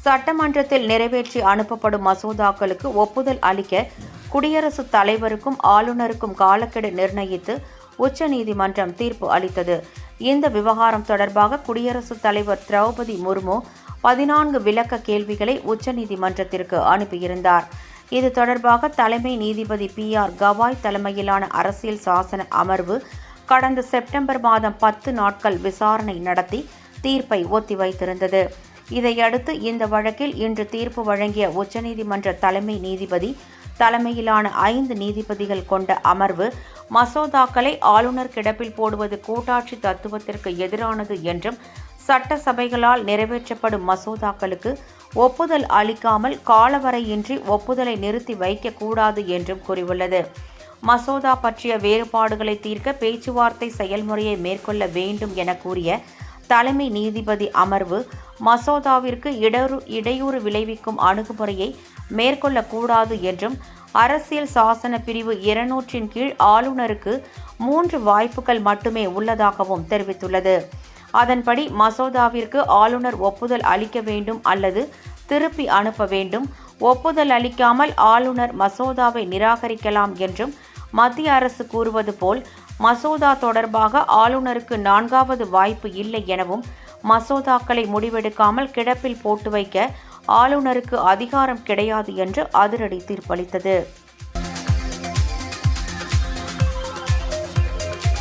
சட்டமன்றத்தில் நிறைவேற்றி அனுப்பப்படும் மசோதாக்களுக்கு ஒப்புதல் அளிக்க குடியரசுத் தலைவருக்கும் ஆளுநருக்கும் காலக்கெடு நிர்ணயித்து உச்சநீதிமன்றம் தீர்ப்பு அளித்தது. இந்த விவகாரம் தொடர்பாக குடியரசுத் தலைவர் திரௌபதி முர்மு 14 விளக்க கேள்விகளை உச்சநீதிமன்றத்திற்கு அனுப்பியிருந்தார். இது தொடர்பாக தலைமை நீதிபதி PR கவாய் தலைமையிலான அரசியல் சாசன அமர்வு கடந்த செப்டம்பர் மாதம் 10 நாட்கள் விசாரணை நடத்தி தீர்ப்பை ஒத்திவைத்திருந்தது. இதையடுத்து இந்த வழக்கில் இன்று தீர்ப்பு வழங்கிய உச்சநீதிமன்ற தலைமை நீதிபதி தலைமையிலான 5 நீதிபதிகள் கொண்ட அமர்வு மசோதாக்களை ஆளுநர் கிடப்பில் போடுவது கூட்டாட்சி தத்துவத்திற்கு எதிரானது என்றும் சட்டசபைகளால் நிறைவேற்றப்படும் மசோதாக்களுக்கு ஒப்புதல் அளிக்காமல் காலவரையின்றி ஒப்புதலை நிறுத்தி வைக்கக்கூடாது என்றும் கூறியுள்ளது. மசோதா பற்றிய வேறுபாடுகளை தீர்க்க பேச்சுவார்த்தை செயல்முறையை மேற்கொள்ள வேண்டும் என கூறிய தலைமை நீதிபதி அமர்வு மசோதாவிற்கு இடையூறு விளைவிக்கும் அணுகுமுறையை மேற்கொள்ளக்கூடாது என்றும் அரசியல் சாசன பிரிவு 200 கீழ் ஆளுநருக்கு 3 வாய்ப்புகள் மட்டுமே உள்ளதாகவும் தெரிவித்துள்ளது. அதன்படி மசோதாவிற்கு ஆளுநர் ஒப்புதல் அளிக்க வேண்டும் அல்லது திருப்பி அனுப்ப வேண்டும். ஒப்புதல் அளிக்காமல் ஆளுநர் மசோதாவை நிராகரிக்கலாம் என்றும் மத்திய அரசு கூறுவது போல் மசோதா தொடர்பாக ஆளுநருக்கு 4வது வாய்ப்பு இல்லை எனவும் மசோதாக்களை முடிவெடுக்காமல் கிடப்பில் போட்டு வைக்க ஆளுநருக்கு அதிகாரம் கிடையாது என்று அதிரடி தீர்ப்பளித்தது.